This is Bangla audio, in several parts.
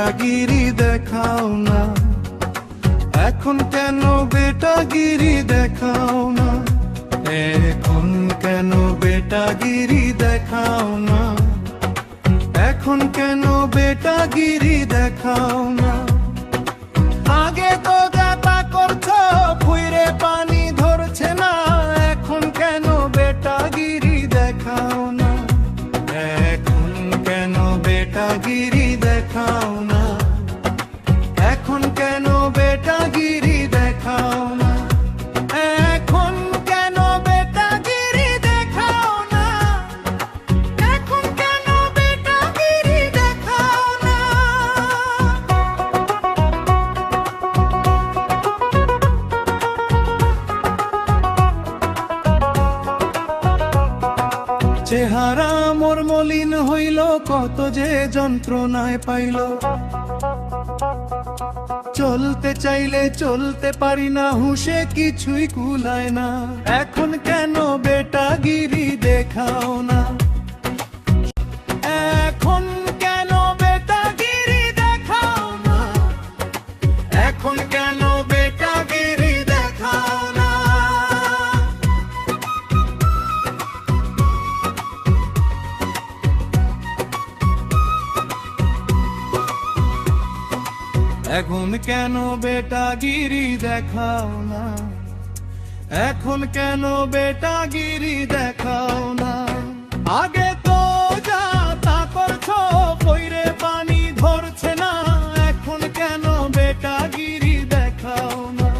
বেটাগিরি দেখাও না, এখন কেন বেটাগিরি দেখাও না, এখন কেন বেটাগিরি দেখাও না, এখন কেন বেটাগিরি দেখাও না। আগে তো যাতা করছো ফুইরে পানি ধরছে না, এখন কেন বেটাগিরি দেখাও না, এখন কেন বেটাগিরি দেখাও না, এখন কেন বেটাগিরি দেখাও না, এখন কেন বেটাগিরি দেখাও না, এখন কেন বেটাগিরি দেখাও না। চেহারা মোর মলিন হইল, কত যে যন্ত্রণায় পাইল, চলতে চাইলে চলতে পারি না, হুঁশে কিছুই কুলায় না, এখন কেন বেটাগিরি দেখাও না, এখন কেন বেটাগিরি দেখাও না, এখন কেন বেটাগিরি দেখাও না। এখন কেন বেটাগিরি দেখাও না, এখন কেন বেটাগিরি দেখাও না। আগে তো যা তা করছো কইরে পানি ধরছে না, এখন কেন বেটাগিরি দেখাও না।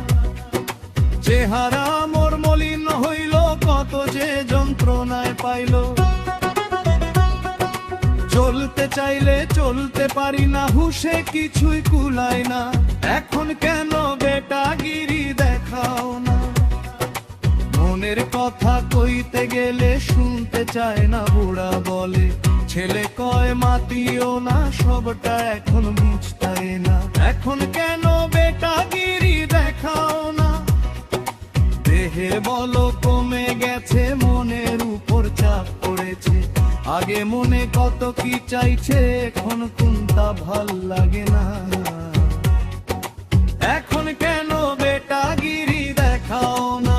চেহারা মোর মলিন হইল, কত যে যন্ত্রণায় পাইল, চলতে চাইলে চলতে পারি না, হুঁশে কিছুই কুলায় না, এখন কেন বেটাগিরি দেখাও না। মনের কথা কইতে গেলে শুনতে চায় না, বুড়া বলে ছেলে কয় মাতিও না, সবটা এখন বুঝতাই না, এখন কেন বেটাগিরি দেখাও না। দেহে বলো কমে গেছে, মনের উপর চাপ পড়েছে, আগে মনে কত কি চাইছে, এখন কোনটা ভাল লাগে না, এখন কেন বেটাগিরি দেখাও না।